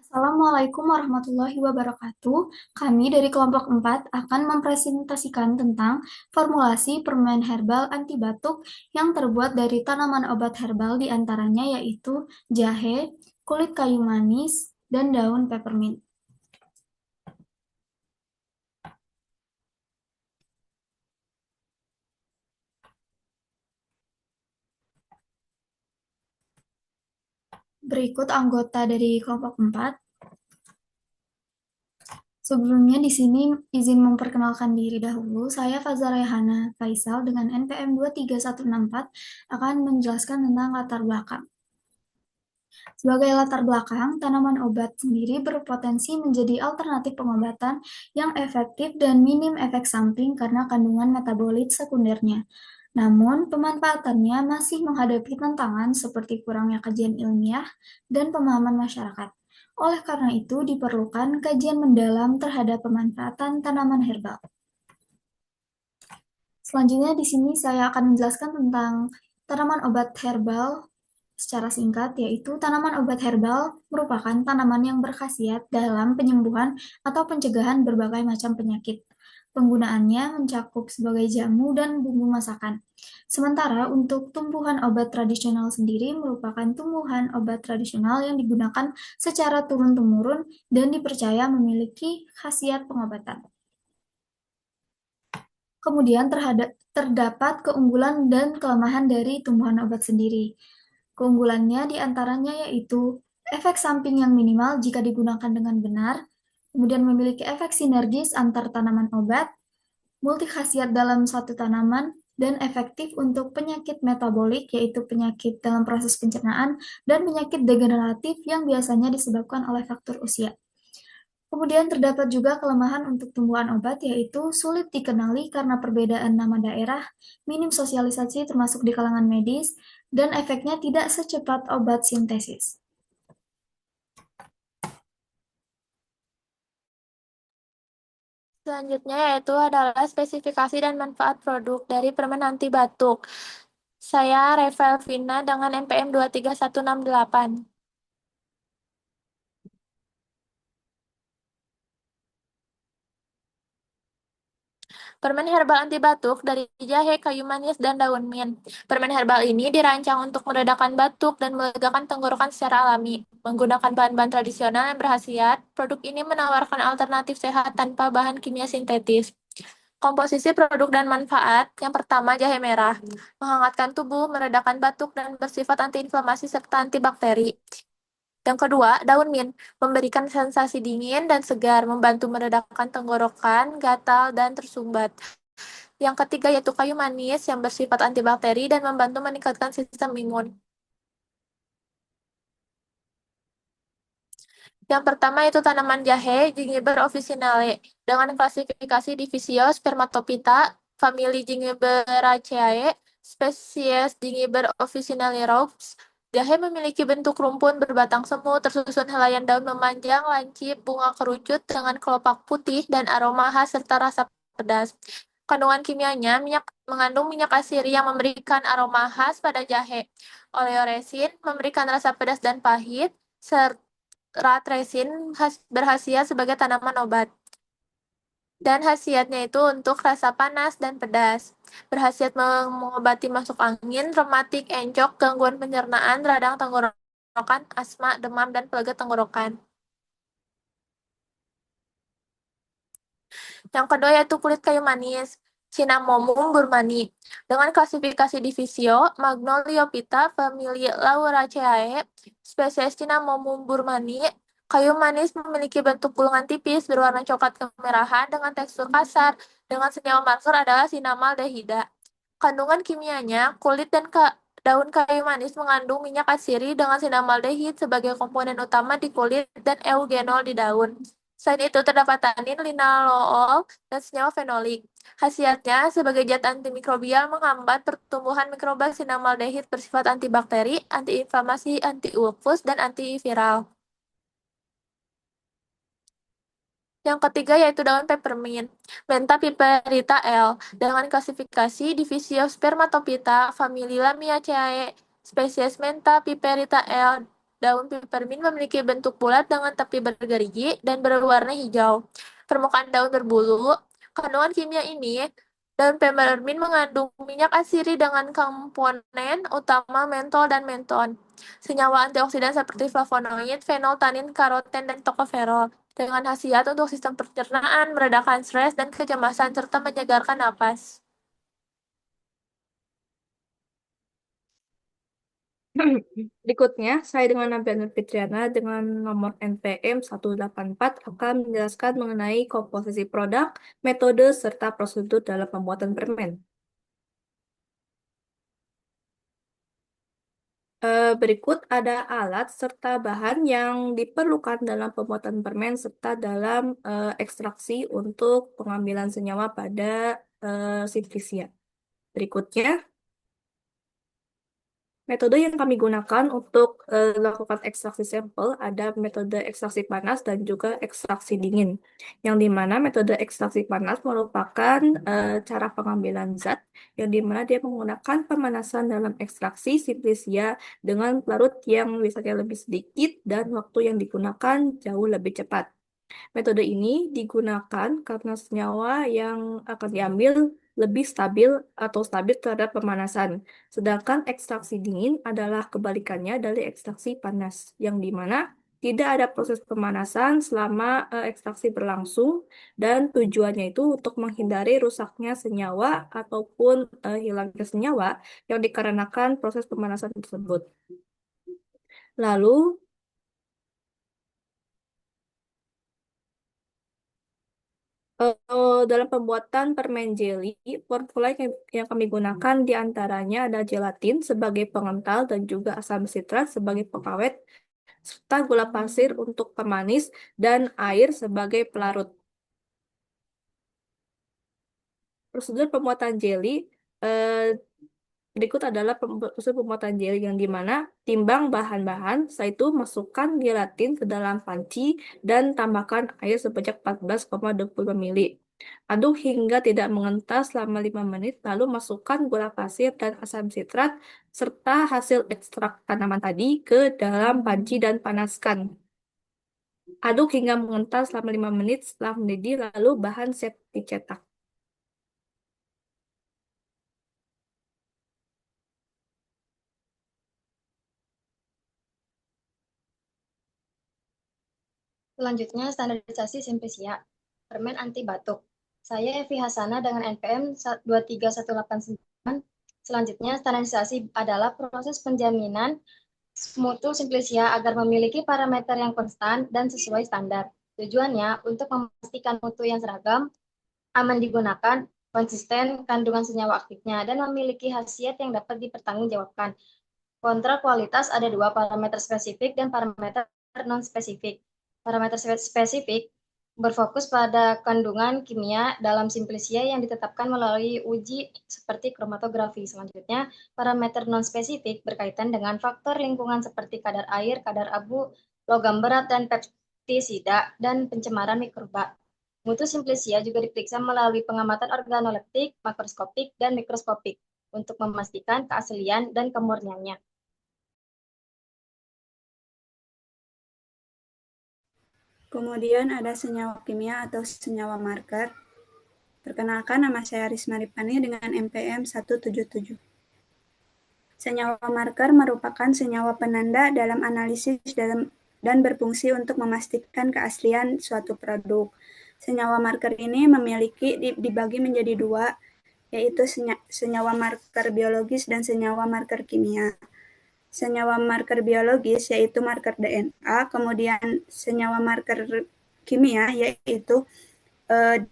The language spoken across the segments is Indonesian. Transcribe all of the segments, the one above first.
Assalamualaikum warahmatullahi wabarakatuh. Kami dari kelompok 4 akan mempresentasikan tentang formulasi permen herbal anti batuk yang terbuat dari tanaman obat herbal di antaranya yaitu jahe, kulit kayu manis, dan daun peppermint. Berikut anggota dari kelompok 4. Sebelumnya di sini izin memperkenalkan diri dahulu. Saya Faza Rayhana Faisal dengan NPM 23164 akan menjelaskan tentang latar belakang. Sebagai latar belakang, tanaman obat sendiri berpotensi menjadi alternatif pengobatan yang efektif dan minim efek samping karena kandungan metabolit sekundernya. Namun, pemanfaatannya masih menghadapi tantangan seperti kurangnya kajian ilmiah dan pemahaman masyarakat. Oleh karena itu, diperlukan kajian mendalam terhadap pemanfaatan tanaman herbal. Selanjutnya di sini saya akan menjelaskan tentang tanaman obat herbal secara singkat, yaitu tanaman obat herbal merupakan tanaman yang berkhasiat dalam penyembuhan atau pencegahan berbagai macam penyakit. Penggunaannya mencakup sebagai jamu dan bumbu masakan. Sementara untuk tumbuhan obat tradisional sendiri merupakan tumbuhan obat tradisional yang digunakan secara turun-temurun dan dipercaya memiliki khasiat pengobatan. Kemudian terdapat keunggulan dan kelemahan dari tumbuhan obat sendiri. Keunggulannya diantaranya yaitu efek samping yang minimal jika digunakan dengan benar, kemudian memiliki efek sinergis antar tanaman obat, multi khasiat dalam satu tanaman, dan efektif untuk penyakit metabolik, yaitu penyakit dalam proses pencernaan, dan penyakit degeneratif yang biasanya disebabkan oleh faktor usia. Kemudian terdapat juga kelemahan untuk tumbuhan obat, yaitu sulit dikenali karena perbedaan nama daerah, minim sosialisasi termasuk di kalangan medis, dan efeknya tidak secepat obat sintesis. Selanjutnya yaitu adalah spesifikasi dan manfaat produk dari permen anti batuk. Saya Revel Vina dengan NPM 23168. Permen herbal anti batuk dari jahe, kayu manis, dan daun mint. Permen herbal ini dirancang untuk meredakan batuk dan melegakan tenggorokan secara alami. Menggunakan bahan-bahan tradisional yang berkhasiat, produk ini menawarkan alternatif sehat tanpa bahan kimia sintetis. Komposisi produk dan manfaat. Yang pertama, jahe merah. Menghangatkan tubuh, meredakan batuk, dan bersifat antiinflamasi serta antibakteri. Yang kedua, daun mint. Memberikan sensasi dingin dan segar, membantu meredakan tenggorokan, gatal, dan tersumbat. Yang ketiga yaitu kayu manis yang bersifat antibakteri dan membantu meningkatkan sistem imun. Yang pertama itu tanaman jahe, Gingiber officinale, dengan klasifikasi Divisio Spermatophyta, famili Gingiberaceae, spesies Gingiber officinale Roux. Jahe memiliki bentuk rumpun berbatang semu, tersusun helaian daun memanjang, lancip, bunga kerucut dengan kelopak putih dan aroma khas serta rasa pedas. Kandungan kimianya mengandung minyak asiri yang memberikan aroma khas pada jahe. Oleoresin memberikan rasa pedas dan pahit, serta serat resin berkhasiat sebagai tanaman obat. Dan khasiatnya itu untuk rasa panas dan pedas. Berkhasiat mengobati masuk angin, rematik, encok, gangguan pencernaan, radang tenggorokan, asma, demam, dan pelega tenggorokan. Yang kedua yaitu kulit kayu manis. Cinnamomum burmani. Dengan klasifikasi Divisio, Magnoliophyta famili Lauraceae, spesies Cinnamomum burmani, kayu manis memiliki bentuk gulungan tipis berwarna coklat kemerahan dengan tekstur kasar, dengan senyawa marker adalah sinamaldehida. Kandungan kimianya, kulit dan daun kayu manis mengandung minyak asiri dengan sinamaldehid sebagai komponen utama di kulit dan eugenol di daun. Selain itu terdapat tanin, linalool, dan senyawa fenolik. Khasiatnya sebagai zat antimikrobial menghambat pertumbuhan mikroba sinamaldehid bersifat antibakteri, antiinflamasi, antiufus, dan antiviral. Yang ketiga yaitu daun peppermint, Mentha piperita L, dengan klasifikasi Divisio Spermatophyta, famili Lamiaceae, spesies Mentha piperita L, Daun peppermint memiliki bentuk bulat dengan tepi bergerigi dan berwarna hijau. Permukaan daun berbulu. Kandungan kimia ini, daun peppermint mengandung minyak asiri dengan komponen utama mentol dan menton. Senyawa antioksidan seperti flavonoid, fenol, tanin, karoten, dan tokoferol. Dengan khasiat untuk sistem pencernaan, meredakan stres dan kecemasan, serta menyegarkan napas. Berikutnya, saya dengan Nabiana Fitriana dengan nomor NPM 184 akan menjelaskan mengenai komposisi produk, metode, serta prosedur dalam pembuatan permen. Berikut ada alat serta bahan yang diperlukan dalam pembuatan permen serta dalam ekstraksi untuk pengambilan senyawa pada Simplicia. Berikutnya, metode yang kami gunakan untuk melakukan ekstraksi sampel ada metode ekstraksi panas dan juga ekstraksi dingin. Yang dimana metode ekstraksi panas merupakan cara pengambilan zat yang dimana dia menggunakan pemanasan dalam ekstraksi simplicia dengan larut yang biasanya lebih sedikit dan waktu yang digunakan jauh lebih cepat. Metode ini digunakan karena senyawa yang akan diambil lebih stabil atau stabil terhadap pemanasan. Sedangkan ekstraksi dingin adalah kebalikannya dari ekstraksi panas, yang dimana tidak ada proses pemanasan selama ekstraksi berlangsung dan tujuannya itu untuk menghindari rusaknya senyawa ataupun hilangnya senyawa yang dikarenakan proses pemanasan tersebut. Lalu, dalam pembuatan permen jelly, formula yang kami gunakan diantaranya ada gelatin sebagai pengental dan juga asam sitrat sebagai pengawet, serta gula pasir untuk pemanis dan air sebagai pelarut. Prosedur pembuatan jelly eh, berikut adalah prosedur pembuatan jelly yang dimana timbang bahan-bahan, setelah itu masukkan gelatin ke dalam panci dan tambahkan air sebanyak 14,25 ml. Aduk hingga tidak mengental selama 5 menit, lalu masukkan gula pasir dan asam sitrat serta hasil ekstrak tanaman tadi ke dalam panci dan panaskan. Aduk hingga mengental selama 5 menit setelah mendidih, lalu bahan siap dicetak. Selanjutnya, standarisasi Simplicia, permen anti batuk. Saya Evi Hasana dengan NPM 23189. Selanjutnya, standarisasi adalah proses penjaminan mutu Simplicia agar memiliki parameter yang konstan dan sesuai standar. Tujuannya untuk memastikan mutu yang seragam, aman digunakan, konsisten kandungan senyawa aktifnya, dan memiliki khasiat yang dapat dipertanggungjawabkan. Kontrak kualitas ada dua, parameter spesifik dan parameter non-spesifik. Parameter spesifik berfokus pada kandungan kimia dalam Simplicia yang ditetapkan melalui uji seperti kromatografi. Selanjutnya, parameter non-spesifik berkaitan dengan faktor lingkungan seperti kadar air, kadar abu, logam berat, dan pestisida, dan pencemaran mikroba. Mutu Simplicia juga diperiksa melalui pengamatan organoleptik, makroskopik, dan mikroskopik untuk memastikan keaslian dan kemurniannya. Kemudian ada senyawa kimia atau senyawa marker. Perkenalkan, nama saya Risma Ripani dengan NPM 177. Senyawa marker merupakan senyawa penanda dalam analisis dan berfungsi untuk memastikan keaslian suatu produk. Senyawa marker ini dibagi menjadi dua, yaitu senyawa marker biologis dan senyawa marker kimia. Senyawa marker biologis yaitu marker DNA, kemudian senyawa marker kimia yaitu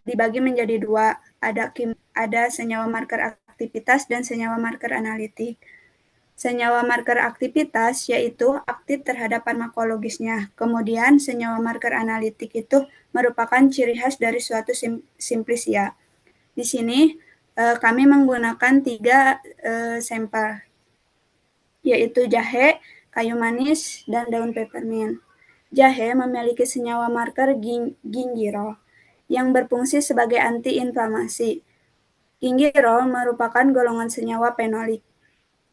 dibagi menjadi dua, ada senyawa marker aktivitas dan senyawa marker analitik. Senyawa marker aktivitas yaitu aktif terhadap farmakologisnya. Kemudian senyawa marker analitik itu merupakan ciri khas dari suatu Simplicia. Di sini kami menggunakan 3 sampel, yaitu jahe, kayu manis, dan daun peppermint. Jahe memiliki senyawa marker gingerol yang berfungsi sebagai antiinflamasi. Gingerol merupakan golongan senyawa fenolik.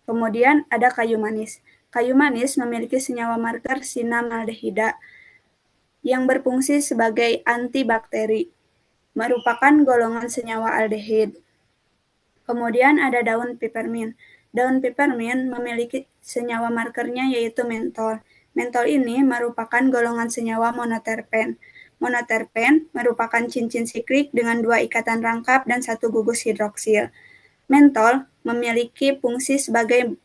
Kemudian ada kayu manis. Kayu manis memiliki senyawa marker sinamaldehida yang berfungsi sebagai antibakteri, merupakan golongan senyawa aldehid. Kemudian ada daun peppermint. Daun peppermint memiliki senyawa markernya yaitu mentol. Mentol ini merupakan golongan senyawa monoterpen. Monoterpen merupakan cincin siklik dengan 2 ikatan rangkap dan 1 gugus hidroksil. Mentol memiliki fungsi sebagai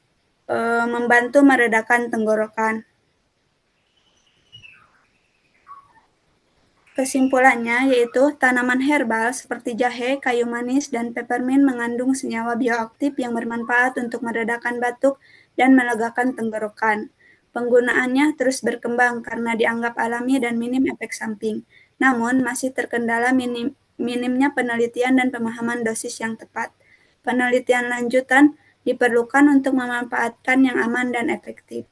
membantu meredakan tenggorokan. Kesimpulannya yaitu tanaman herbal seperti jahe, kayu manis, dan peppermint mengandung senyawa bioaktif yang bermanfaat untuk meredakan batuk dan melegakan tenggorokan. Penggunaannya terus berkembang karena dianggap alami dan minim efek samping. Namun, masih terkendala minimnya penelitian dan pemahaman dosis yang tepat. Penelitian lanjutan diperlukan untuk memanfaatkan yang aman dan efektif.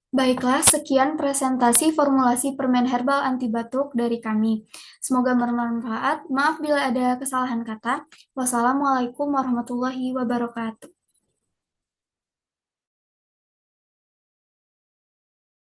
Baiklah, sekian presentasi formulasi permen herbal anti batuk dari kami. Semoga bermanfaat. Maaf bila ada kesalahan kata. Wassalamualaikum warahmatullahi wabarakatuh.